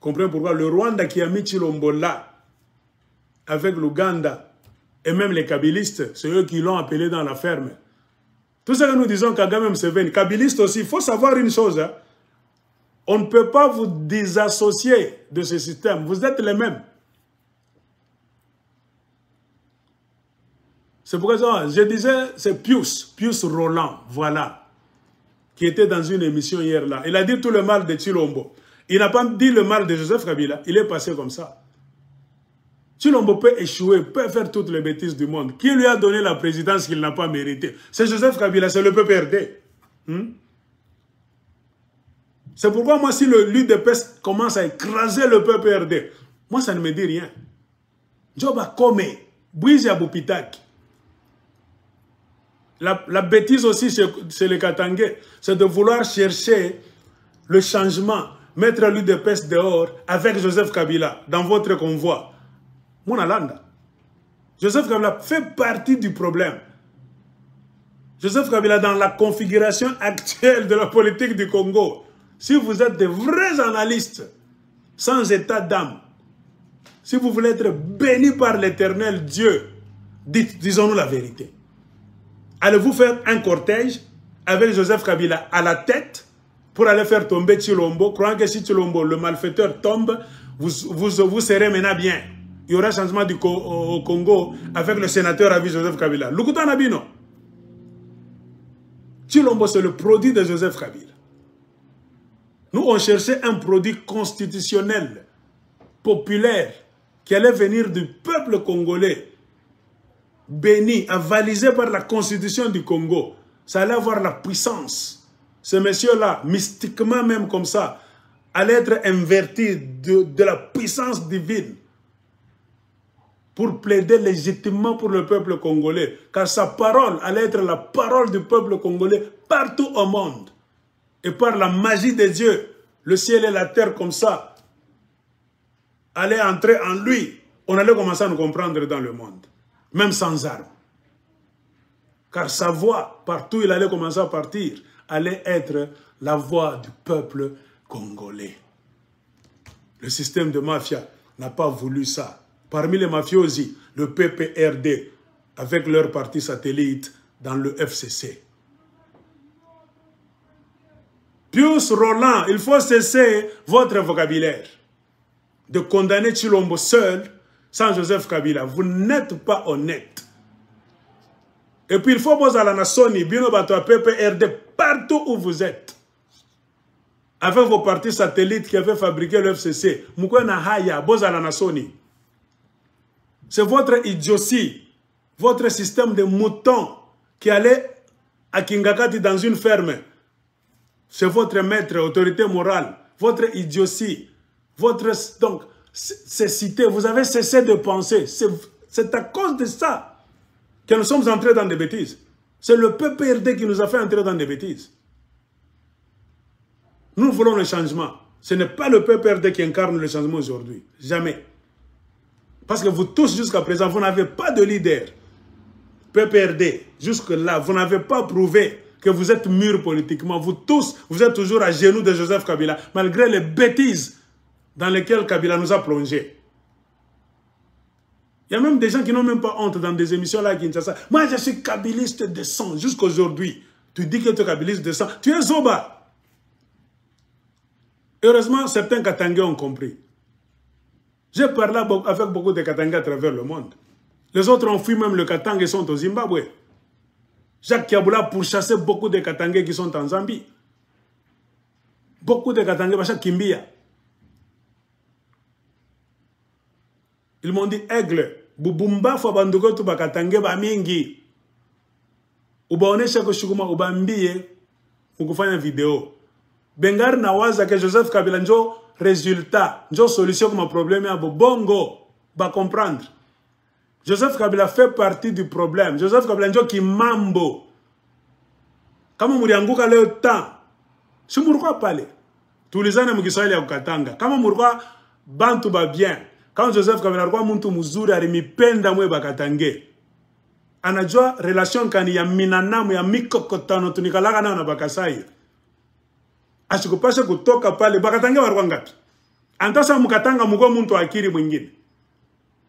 Comprenez pourquoi le Rwanda qui a mis Chilombo là, avec l'Ouganda, et même les kabylistes, c'est eux qui l'ont appelé dans la ferme. Tout ça que nous disons Kagame Museveni, kabylistes aussi, il faut savoir une chose. Hein. On ne peut pas vous désassocier de ce système. Vous êtes les mêmes. C'est pourquoi je disais, c'est Pius Roland, voilà, qui était dans une émission hier là. Il a dit tout le mal de Chilombo. Il n'a pas dit le mal de Joseph Kabila. Il est passé comme ça. Chilombo peut échouer, peut faire toutes les bêtises du monde. Qui lui a donné la présidence qu'il n'a pas méritée? C'est Joseph Kabila, c'est le PPRD. C'est pourquoi moi, si l'UDPS commence à écraser le PPRD, moi, ça ne me dit rien. Joba Kome, Bouizi Aboupitak. La bêtise aussi, c'est les Katangais. C'est de vouloir chercher le changement, mettre l'UDPS dehors avec Joseph Kabila dans votre convoi. Monalanda. Joseph Kabila fait partie du problème. Joseph Kabila, dans la configuration actuelle de la politique du Congo, si vous êtes des vrais analystes, sans état d'âme, si vous voulez être bénis par l'éternel Dieu, disons-nous la vérité. Allez-vous faire un cortège avec Joseph Kabila à la tête pour aller faire tomber Chilombo, croyant que si Chilombo, le malfaiteur, tombe, vous serez maintenant bien. Il y aura changement au Congo avec le sénateur à vie Joseph Kabila. Lukuta Nabino. Chilombo, c'est le produit de Joseph Kabila. Nous, on cherchait un produit constitutionnel, populaire, qui allait venir du peuple congolais, béni, avalisé par la constitution du Congo. Ça allait avoir la puissance. Ce monsieur-là, mystiquement même comme ça, allait être inverti de la puissance divine pour plaider légitimement pour le peuple congolais. Car sa parole allait être la parole du peuple congolais partout au monde. Et par la magie de Dieu, le ciel et la terre comme ça, allaient entrer en lui. On allait commencer à nous comprendre dans le monde. Même sans armes. Car sa voix, partout où il allait commencer à partir, allait être la voix du peuple congolais. Le système de mafia n'a pas voulu ça. Parmi les mafiosi, le PPRD, avec leur parti satellite dans le FCC. Pius Roland, il faut cesser votre vocabulaire. De condamner Chilombo seul, sans Joseph Kabila. Vous n'êtes pas honnête. Et puis il faut poser à la nation, Bino Bato PPRD, partout où vous êtes. Avec vos partis satellites qui avaient fabriqué le FCC. Moukwena Haya, Boza la nation. C'est votre idiotie, votre système de moutons qui allait à Kingakati dans une ferme. C'est votre maître, autorité morale, votre idiotie, votre... Donc, cécité, vous avez cessé de penser. C'est à cause de ça que nous sommes entrés dans des bêtises. C'est le PPRD qui nous a fait entrer dans des bêtises. Nous voulons le changement. Ce n'est pas le PPRD qui incarne le changement aujourd'hui. Jamais. Parce que vous tous, jusqu'à présent, vous n'avez pas de leader. PPRD, jusque-là, vous n'avez pas prouvé que vous êtes mûrs politiquement. Vous tous, vous êtes toujours à genoux de Joseph Kabila, malgré les bêtises dans lesquelles Kabila nous a plongés. Il y a même des gens qui n'ont même pas honte dans des émissions là à Kinshasa. Moi, je suis kabiliste de sang jusqu'aujourd'hui. Tu dis que tu es kabiliste de sang. Tu es Zoba. Heureusement, certains Katangais ont compris. J'ai parlé avec beaucoup de Katangais à travers le monde. Les autres ont fui même le Katanga et sont au Zimbabwe. Jacques Kiaboula pourchassait beaucoup de Katangais qui sont en Zambie. Beaucoup de Katangais, Bachak Kimbia. Ils m'ont dit, Aigle, Bubumba Fabandugo Tuba Katangais Bamingi. Uba onesha kushukuma uba mbie, ukufanya vidéo. Bengar nawaza que Joseph Kabila njo résultat, njo solution comme problème à Bongo, va comprendre. Joseph Kabila fait partie du problème. Joseph Kabila njo qui mambo. Kama murianguka leo temps, si pourquoi parler? Tous les ans mukiswahili ya Katanga. Kama murukwa bantu ba bien. Quand Joseph Kabila alikuwa muntu mzuri alimipenda mwe bakatange. Anajua relation kani ya minanamu ya mikokotano tunikalaga nao na bakasai. Asikupasha kutoka pale bakatange walikuwa ngapi? Antasa mukatanga mugo muntu akiri mwingine.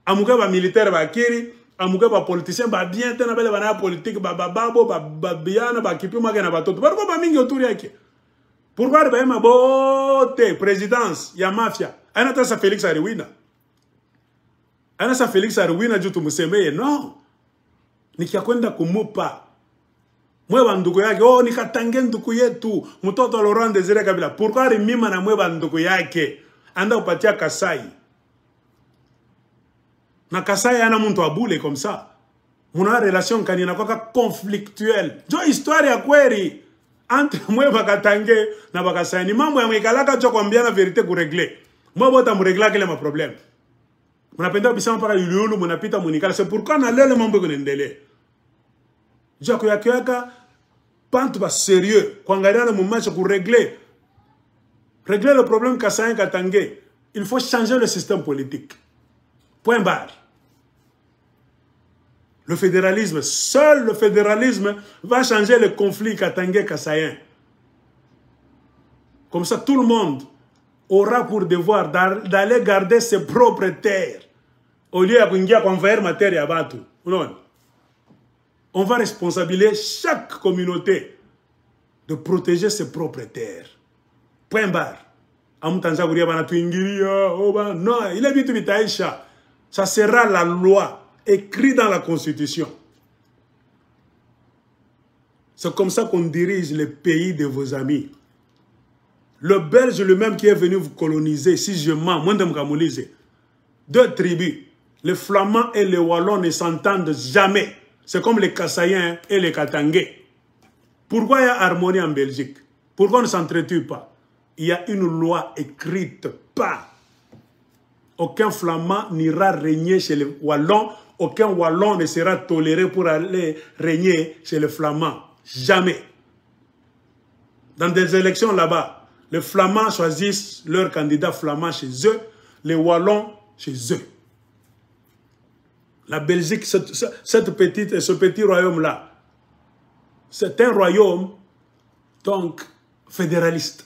Amuke ba militaire ba akiri, amuke ba politicien ba bien tena bale bana politique ba babo ba biana ba kipima na batoto. Barko ba mingi autour yake. Pourquoi ba ma bote présidence ya mafia. Ana tasa Félix Arwina. Ana sa Félix Arwina jutu musemeye non. Nikiakwenda kumupa. Mwe banduku yake, oh nikatange nduku yetu, mtoto Laurent Désiré Kabila. Pourquoi rimima na mwe banduku yake? Anda upatia Kasai. Na Kasai ana muntu abule comme ça. Muna relation kanina kwa conflictuelle. Jo histoire ya kweli. Entre mwe bakatange na bakasai. Ni mambo ya mwekalaka cho kwambia na verite kuregle. Mwe bota muregla kile ma problème. Munapenda bisama para yulu munapita munikala. C'est pourquoi na lele mambo kunendele. Jako yaka pantu ba sérieux kuangalia na mumacho ku régler le problème Kasai Katangé. Il faut changer le système politique. Point barre. Le fédéralisme, seul le fédéralisme va changer le conflit Katangé Kassaïen. Comme ça tout le monde aura pour devoir d'aller garder ses propres terres au lieu d'envahir ma terre et abattre. Non. On va responsabiliser chaque communauté de protéger ses propres terres. Point barre. Non, il est vite vitaïcha. Ça sera la loi écrite dans la Constitution. C'est comme ça qu'on dirige les pays de vos amis. Le Belge lui-même qui est venu vous coloniser, si je mens, moi de me deux tribus, les Flamands et les Wallons ne s'entendent jamais. C'est comme les Kassaïens et les Katangais. Pourquoi il y a harmonie en Belgique? Pourquoi on ne s'entretue pas? Il y a une loi écrite, pas. Aucun Flamand n'ira régner chez les Wallons. Aucun Wallon ne sera toléré pour aller régner chez les Flamands. Jamais. Dans des élections là-bas, les Flamands choisissent leur candidat flamand chez eux, les Wallons chez eux. La Belgique, ce petit royaume-là, c'est un royaume, donc, fédéraliste.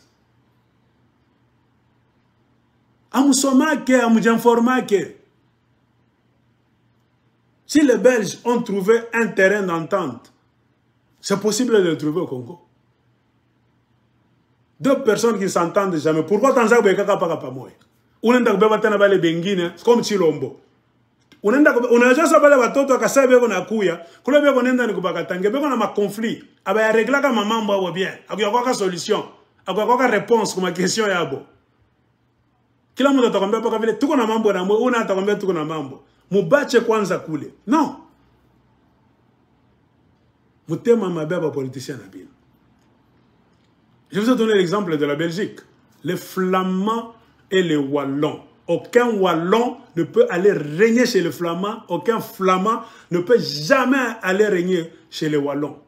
Si les Belges ont trouvé un terrain d'entente, c'est possible de le trouver au Congo. Deux personnes qui ne s'entendent jamais. Pourquoi Tanzania n'est pas capable? On a comme Chilombo. On a déjà sabale batoto akasabe ko nakuya kule be ko nenda ni kubakatange be ko na ma conflit aba régler ka mambo abo bien akuya ka solution akuya ka réponse kuma question yabo kila mtu atakwambia paka vile tuko na mambo na una atakwambia tuko na mambo mubache kwanza kule non mutema mababa politicien na bien. Je vous ai donné l'exemple de la Belgique, les Flamands et les Wallons. Aucun Wallon ne peut aller régner chez les Flamands. Aucun Flamand ne peut jamais aller régner chez les Wallons.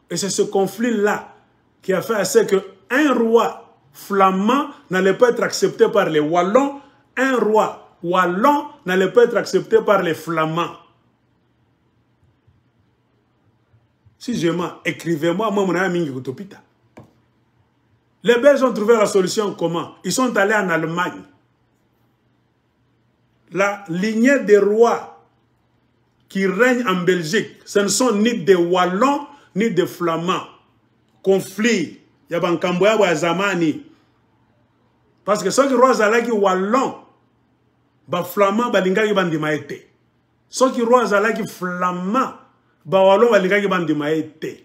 Et c'est ce conflit-là qui a fait à ce qu'un roi flamand n'allait pas être accepté par les Wallons. Un roi Wallon n'allait pas être accepté par les Flamands. Si je m'en écrivez-moi, moi, mon ami Utopita. Les Belges ont trouvé la solution comment? Ils sont allés en Allemagne. La lignée des rois qui règnent en Belgique, ce ne sont ni des Wallons, ni des Flamands. Conflit. Il y a un Kamboya ou Zamani. Parce que ceux qui rois Zalaki Wallons, ba Flamands, ba Lingaki Bandimaete. Ceux qui rois Zalaki Flamands, ba Wallons, ba Lingaki Bandimaete.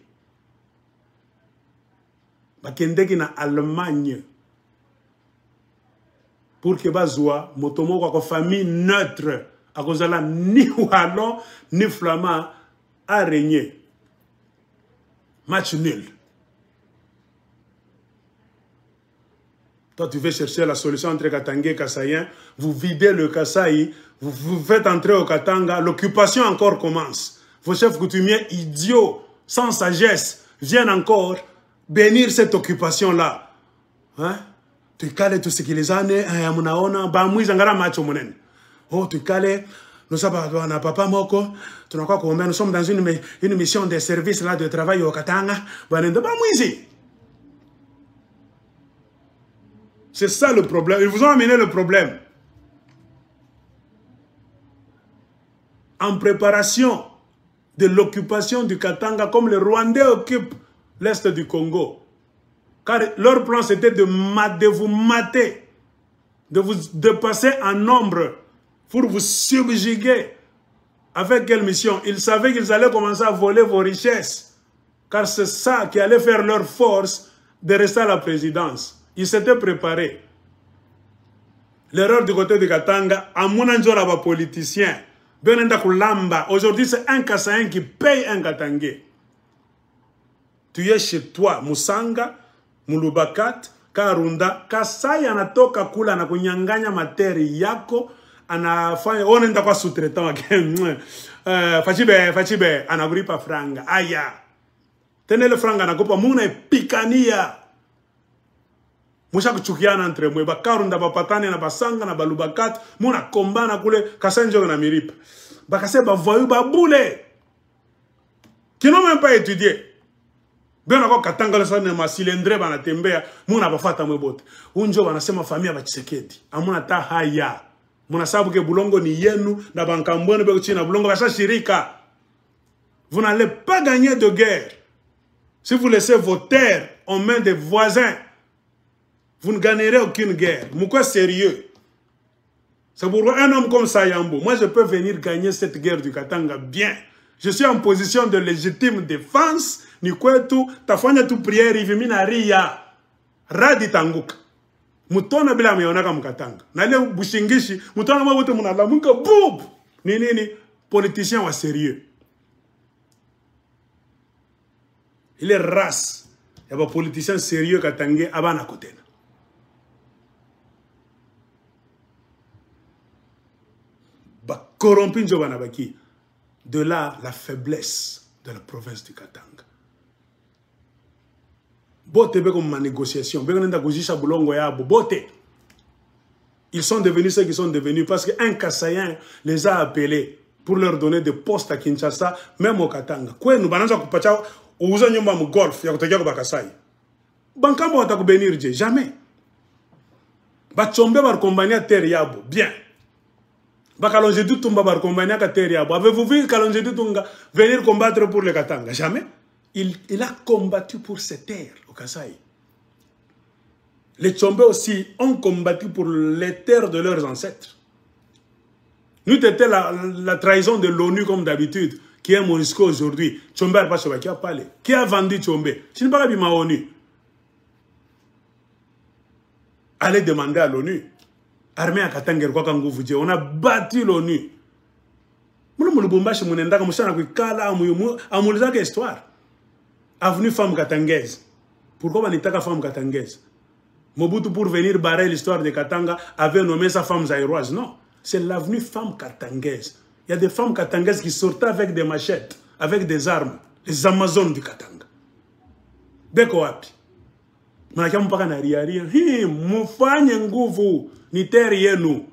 Ba Kendeki na Allemagne. Pour que Bazoua, Motomo, quoi, famille neutre, à cause de là, ni Wallon, ni Flamand, a régné. Match nul. Toi, tu veux chercher la solution entre Katangé et Kassaïen, vous videz le Kasaï, vous faites entrer au Katanga, l'occupation encore commence. Vos chefs coutumiers idiots, sans sagesse, viennent encore bénir cette occupation-là. Hein? Tu calais tout ce qui les années, oh, tu calais, nous sommes à Papa Moko, nous sommes dans une mission de service là, de travail au Katanga. C'est ça le problème. Ils vous ont amené le problème. En préparation de l'occupation du Katanga, comme les Rwandais occupent l'Est du Congo. Car leur plan, c'était de vous mater, de vous dépasser en nombre pour vous subjuguer. Avec quelle mission? Ils savaient qu'ils allaient commencer à voler vos richesses. Car c'est ça qui allait faire leur force de rester à la présidence. Ils s'étaient préparés. L'erreur du côté de Katanga, à mon anjora politicien, aujourd'hui c'est un Kassaïen qui paye un Katangais. Tu es chez toi, Musanga, Mulubakat, Karunda, Kasai anatoka kula na kunyanganya materi yako, anafanya onenda kwa sous-traitant fachibe anagripa franga aya tenele franga anakopa muna epikania musha kuchukiana entre mwe bakarunda bapatane na basanga na balubakat muna kombana kule Kasenjo na Miripa bakase bavoyu babule qui n'ont même pas étudié. Bien encore Katanga le sana ma cylindre bana tembea muna bafata mwe bote unjo banasema famia ba Tshisekedi amuna ta haya muna sabu ke bulongo ni yenu na bankambwene beko china bulongo basa shirika. Vous n'allez pas gagner de guerre si vous laissez vos terres en main des voisins. Vous ne gagnerez aucune guerre. Pourquoi sérieux? C'est pour un homme comme Sayambo. Moi, je peux venir gagner cette guerre du Katanga bien. Je suis en position de légitime défense. Ni kwetu, tafanya tu prière, ivimina ria. Radi tanguka. Mutona bila mionaka mkatanga. Na ile bushingishi, mutona mwabote munalamuka, boub! Nini, politicien wa sérieux. Il est race. Il y a des politiciens sérieux Katangé abana kotena. Corrompu Njobanabaki. De là, la faiblesse de la province du Katanga. Bote be comme ma négociation. Ils sont devenus ce qu'ils sont devenus parce qu'un Kassaïen les a appelés pour leur donner des postes à Kinshasa, même au Katanga. Quoi, nous bananza kupacha ouza nyumba mu golf ya kutegea kwa Kasai. Bankambo watakubenir je jamais. Bachombe bar compagnie terre yabo bien. Bakalonje du tumba bar compagnie ka terre yabo. Avez-vous vu Kalonje du Tunga venir combattre pour le Katanga? Jamais. Il a combattu pour ses terres au Kasai. Les Tchombe aussi ont combattu pour les terres de leurs ancêtres. Nous c'était la trahison de l'ONU comme d'habitude, qui est Monisco aujourd'hui. Tchombe n'a pas qui a parlé. Qui a vendu Tchombe? Je ne sais pas si ma ONU. Allez demander à l'ONU. Armée à Katanga, on a battu l'ONU. Avenue femme katangaise. Pourquoi on n'est pas femme katangaise? Mobutu, pour venir barrer l'histoire de Katanga, avait nommé sa femme zaïroise. Non, c'est l'avenue femme katangaise. Il y a des femmes katangaises qui sortaient avec des machettes, avec des armes. Les Amazones du Katanga. Beko wapi. Manaka mpaka na riari. Mufanye nguvu. Ni terre yenu.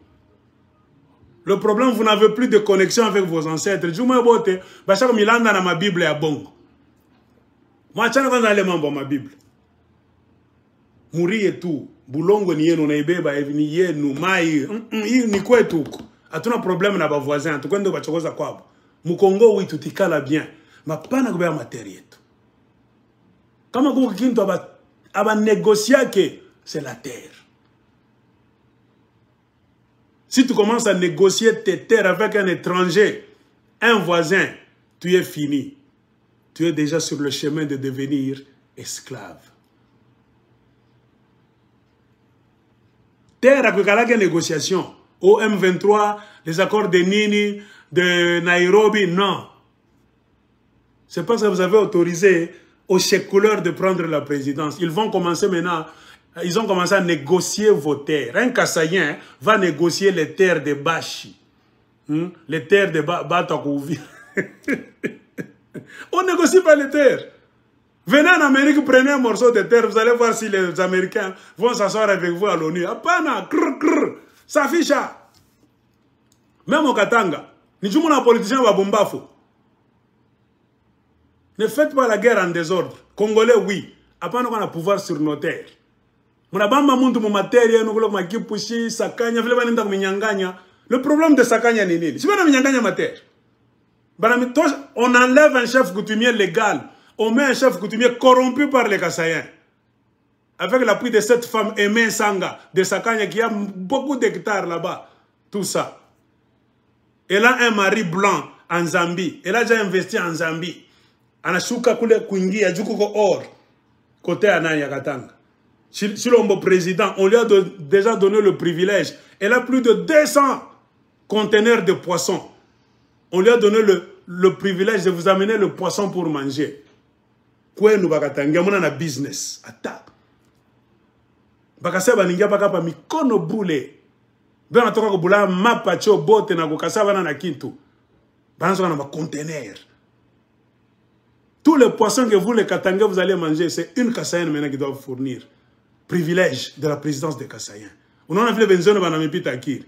Le problème, vous n'avez plus de connexion avec vos ancêtres. Juma bote, bachako milanda na ma Bible ya bongo. Moi, je vais aller dans ma Bible. Mourir et tout. Boulongo ni yenu, naibeba, ni yenu, mai, ni quoi tout. Atuna problème na ba voisin, en tout cas, ba chokoza kwabo. Mukongo, oui, tout tikala bien. Ma pas na gobea matériel. Kama kuko kintu aba négocier que c'est la terre. Si tu commences à négocier tes terres avec un étranger, un voisin, tu es fini. Tu es déjà sur le chemin de devenir esclave. Terre avec la négociation. Au M23, les accords de Nini, de Nairobi, non. C'est parce que vous avez autorisé aux chefs couleurs de prendre la présidence. Ils vont commencer maintenant, ils ont commencé à négocier vos terres. Un Kassaïen va négocier les terres de Bashi. Les terres de Batakouvi. On ne négocie pas les terres. Venez en Amérique, prenez un morceau de terre, vous allez voir si les Américains vont s'asseoir avec vous à l'ONU. Apana, ça fiche. Même au Katanga, nous sommes un politicien à Bombafo. Ne faites pas la guerre en désordre. Congolais, oui. Apana, on a pouvoir sur nos terres. Le problème de Sakanya Nini, si on enlève un chef coutumier légal, on met un chef coutumier corrompu par les Kassaïens. Avec l'appui de cette femme Aimé Sanga, de Sakanya, qui a beaucoup d'hectares là-bas. Tout ça. Elle a un mari blanc en Zambie. Elle a déjà investi en Zambie. Anashuka kule kuingia jukuko or. Côté Anaya Katanga. Si l'homme président, on lui a déjà donné le privilège. Elle a plus de 200 conteneurs de poissons. On lui a donné le privilège de vous amener le poisson pour manger. Quoi nous bakatanga mona business. Atta. Bakasa baninga bakapa mikono bule. Ben atoka ko bula mapacho bote na ko kasaba na kintu. Banzo na ba conteneurs. Tous les poissons que vous les Katanga vous allez manger, c'est une Kassaïenne maintenant qui doit vous fournir. Privilège de la présidence des Kassaïens. On en a fait benzone banamipita kir.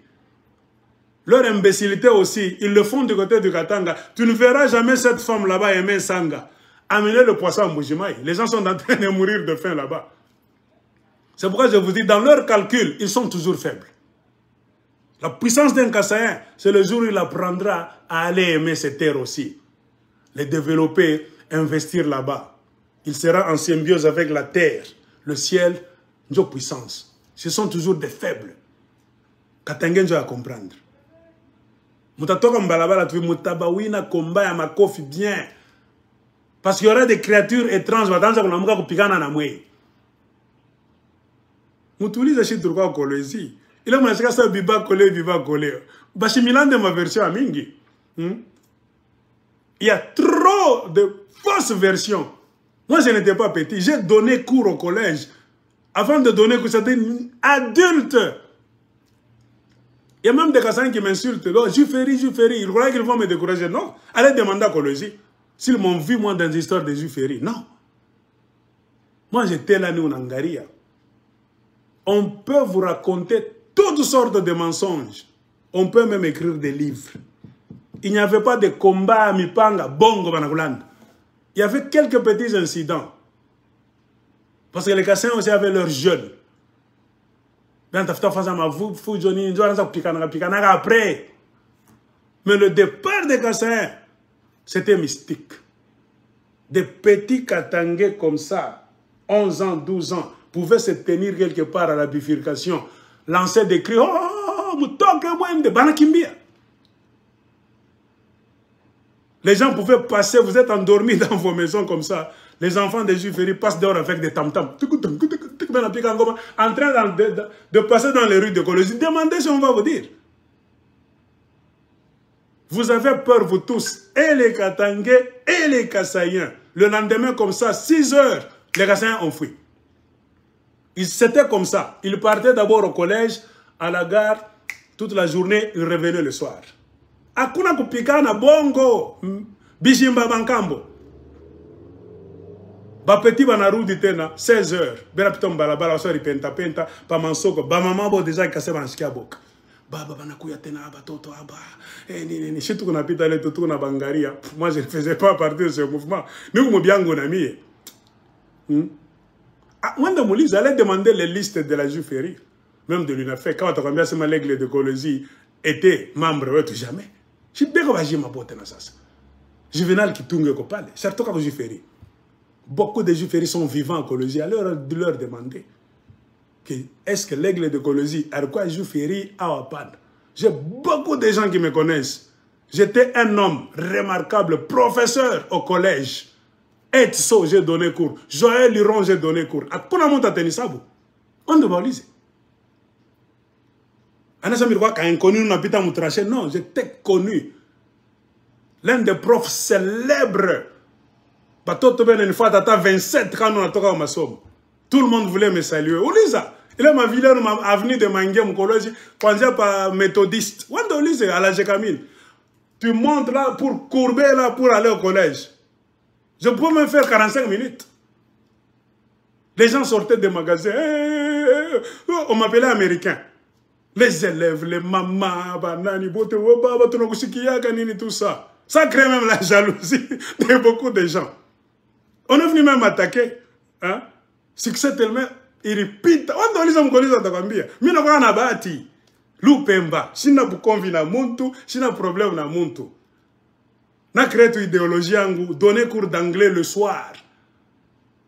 Leur imbécilité aussi, ils le font du côté du Katanga. Tu ne verras jamais cette femme là-bas, Aimé Sanga, amener le poisson à Mbujimaï. Les gens sont en train de mourir de faim là-bas. C'est pourquoi je vous dis, dans leurs calculs, ils sont toujours faibles. La puissance d'un Kassaïen, c'est le jour où il apprendra à aller aimer ces terres aussi. Les développer, investir là-bas. Il sera en symbiose avec la terre, le ciel, nos puissances. Ce sont toujours des faibles. Katanga doit comprendre. Mutatoka mbalabala tu mutabawina komba ya makofi bien. Parce qu'il y aura des créatures étranges batanza kunamuka kupigana na mwe. Mutuliza shi turukwa kolezi. Ila mnashika sa biba kole. Bashi milande ma version a mingi. Il y a trop de fausses versions. Moi je n'étais pas petit, j'ai donné cours au collège. Avant de donner cours, c'était adulte. Il y a même des Kassaïens qui m'insultent. Juferi. Ils croient qu'ils vont me décourager. Non. Allez demander à Kolosi. S'ils m'ont vu, moi, dans l'histoire de Juferi. Non. Moi, j'étais là, nous, en Angaria. On peut vous raconter toutes sortes de mensonges. On peut même écrire des livres. Il n'y avait pas de combat à Mipanga, Bongo, Banakulanda. Il y avait quelques petits incidents. Parce que les Kassaïens aussi avaient leurs jeunes. Après. Mais le départ des Kassaïens, c'était mystique. Des petits Katangais comme ça, 11 ans, 12 ans, pouvaient se tenir quelque part à la bifurcation, lancer des cris, oh, Mutoke Banakimbia. Les gens pouvaient passer, vous êtes endormis dans vos maisons comme ça. Les enfants des Juferi passent dehors avec des tam-tams. En train de passer dans les rues de Kolosi. Demandez si on va vous dire. Vous avez peur, vous tous, et les Katangais et les Kassaïens. Le lendemain, comme ça, 6 heures, les Kassaïens ont fui. C'était comme ça. Ils partaient d'abord au collège, à la gare, toute la journée, ils revenaient le soir. Hakuna kupikana bongo, Bishimba Bankambo. Ba petit banarudi tena 16 heures. Bela piton balabala osori penta pa mansoko ba maman bo déjà kase banashikia boka. Baba banakuya tena aba toto aba. Ni shitu kuna pita le toto na bangaria. Moi je ne faisais pas partie de ce mouvement. Ni ko mobiango na mie. Mwanda Mouli, j'allais demander les listes de la Juferi, même de l'UNAFEC. Quand on a combien c'est l'aigle de Kolosi était membre tout jamais. Je suis bien que je ma botte dans ça. Juvenal qui tourne au palais. Surtout quand Juferi. Beaucoup de Juferi sont vivants en Kolosi. Alors, de leur demander est-ce que l'aigle de Kolosi a quoi Juferi à Wapan? J'ai beaucoup de gens qui me connaissent. J'étais un homme remarquable, professeur au collège. Etso, j'ai donné cours. Joël Liron, j'ai donné cours. À quoi on a tenu ça? On doit lire. Non, j'étais connu. L'un des profs célèbres. Une fois, à 27 quand on a toqué au Massom. Tout le monde voulait me saluer. Où est ça? Il a ma ville, avenue de Mangem, collège, quand j'ai pas méthodiste. Où est à la Gécamine? Tu montes là pour courber là pour aller au collège. Je peux même faire 45 minutes. Les gens sortaient des magasins. On m'appelait américain. Les élèves, les mamans, tout ça. Ça crée même la jalousie de beaucoup de gens. On est venu même attaquer. Hein? Succès tellement iripita. Wanda waliza mkoliza atakwambia. Mina kwa na bahati. Lupemba. Sina bukonvi na muntu. Sina problème na muntu. Na créé une idéologie yangu. Donner cours d'anglais le soir.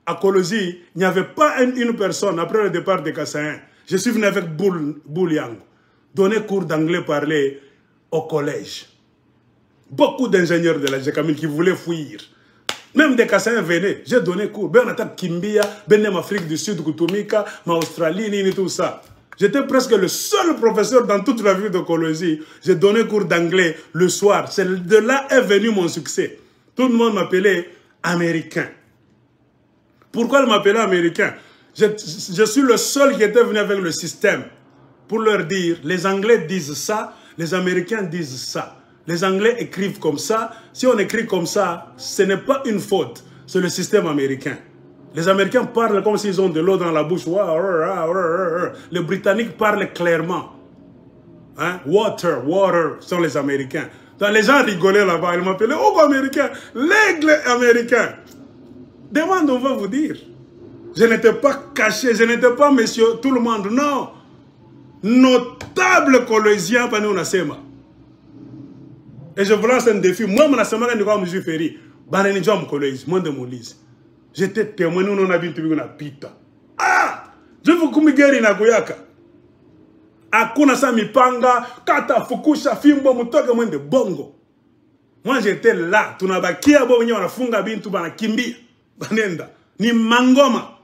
À Kolosi, il n'y avait pas une personne après le départ de Kassaïen. Je suis venu avec Boul Yang. Donner cours d'anglais parler au collège. Beaucoup d'ingénieurs de la GECAMIL qui voulaient fuir. Même des Kassaïens venaient. J'ai donné cours. Ben on attaque Kimbia, Benem Afrique du Sud, Koutoumika, ma Australie, ni tout ça. J'étais presque le seul professeur dans toute la ville de Kolosi. J'ai donné cours d'anglais le soir. C'est de là est venu mon succès. Tout le monde m'appelait américain. Pourquoi ils m'appelaient américain? Je suis le seul qui était venu avec le système pour leur dire, les Anglais disent ça, les Américains disent ça. Les Anglais écrivent comme ça. Si on écrit comme ça, ce n'est pas une faute. C'est le système américain. Les Américains parlent comme s'ils ont de l'eau dans la bouche. Les Britanniques parlent clairement. Hein? Water, water sont les Américains. Donc les gens rigolaient là-bas. Ils m'appelaient, oh, américain, l'aigle américain. Demande, on va vous dire. Je n'étais pas caché, je n'étais pas monsieur tout le monde, non. Notable collégien, pas nous, Nassema. Et je vous lance un défi. Moi, mon Nassema, je ne suis pas ferry. Banani Jom collège, moi de mon lise. J'étais témoin, nous, on a vu une pita. Ah! Je vous kumigeri na goyaka. Akuna sa mipanga, kata fukusha, fimbo, mutoke mwende bongo. Moi, j'étais là. Tunabakia, bo, wenye wanafunga bintu, bana kimbia. Banenda. Ni mangoma.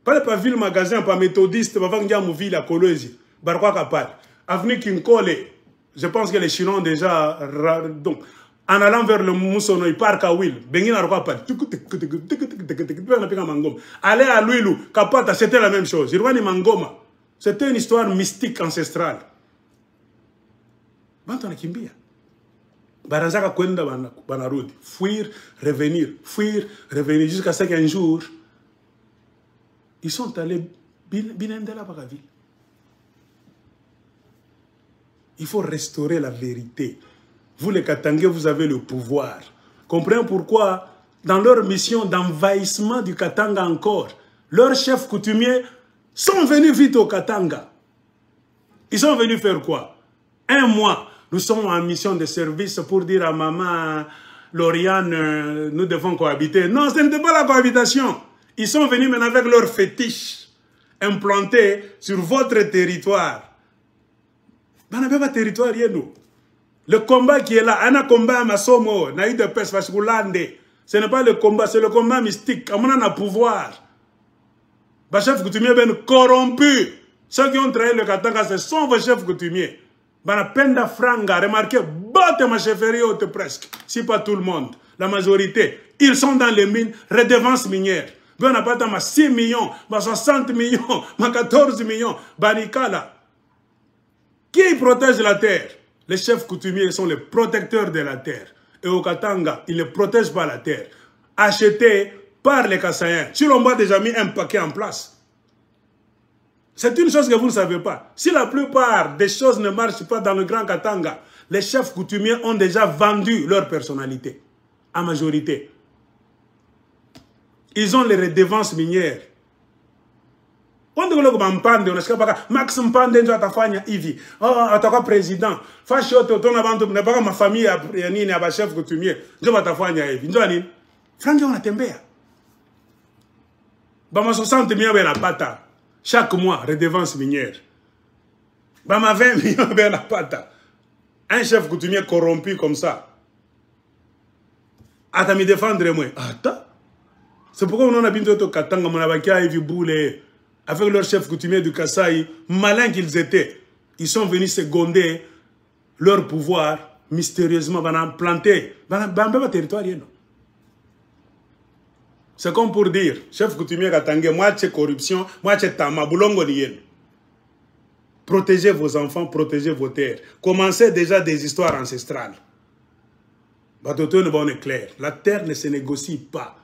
Pas pas ville magasin, pas méthodiste, pas venir à ville à Kolosi. Barquois Kapal. Avenue Kinkole. Je pense que les Chinois ont déjà. Donc, en allant vers le Moussono, ils partent à Will. Bengi n'a pas pas. Aller à Louilou, Kapata, c'était la même chose. Irwani Mangoma. C'était une histoire mystique ancestrale. Bantona Kimbia. Barazaka Kwenda Banarudi. Fuir, revenir. Fuir, revenir. Jusqu'à ce qu'un jour, ils sont allés Binendela Bagaville. Il faut restaurer la vérité. Vous les Katangais, vous avez le pouvoir. Comprenez pourquoi, dans leur mission d'envahissement du Katanga encore, leurs chefs coutumiers sont venus vite au Katanga. Ils sont venus faire quoi? Un mois. Nous sommes en mission de service pour dire à maman, Lauriane, nous devons cohabiter. Non, ce n'était pas la cohabitation. Ils sont venus maintenant avec leurs fétiches implantés sur votre territoire. Ben, on n'a pas de territoire, nous. Le combat qui est là, un combat à Masomo, n'a eu de peste, ce n'est pas le combat, c'est le combat mystique. On a un pouvoir. Les chefs coutumiers sont corrompus. Ceux qui ont trahi le Katanga, ce sont vos chefs coutumiers. Ben, Penda Franga, remarquez, battez ma chefferie haute presque. Si pas tout le monde, la majorité. Ils sont dans les mines, redevances minières. Ben, on n'a pas 6 millions, 60 millions, 14 millions. Banikala. Qui protège la terre? Les chefs coutumiers sont les protecteurs de la terre. Et au Katanga, ils ne protègent pas la terre. Achetés par les Kassaïens. Chilombo a déjà mis un paquet en place. C'est une chose que vous ne savez pas. Si la plupart des choses ne marchent pas dans le Grand Katanga, les chefs coutumiers ont déjà vendu leur personnalité. En majorité. Ils ont les redevances minières. On dit que Max Mpande ndio atafanya hivi. Atakuwa président. Fashi yote utona bantu mnapaka mafamilia ya nini ya chef coutumier. Ndio watafanya hivi. Ndio nini? Franjo wanatembea. Bama 60 millions benapata chaque mois redevance minière. Bama 20 millions benapata. Un chef coutumier corrompu comme ça. Ata mi défendre moi. Attends. C'est pourquoi on a bintu to Katanga monabakia hivi boule. Avec leur chef coutumier du Kasaï, malins qu'ils étaient, ils sont venus seconder leur pouvoir mystérieusement, planté dans le territoire. C'est comme pour dire, chef coutumier Katangé, moi c'est corruption, moi c'est tama, boulongo nien. Protégez vos enfants, protégez vos terres. Commencez déjà des histoires ancestrales. Batoto ne va en clair. La terre ne se négocie pas.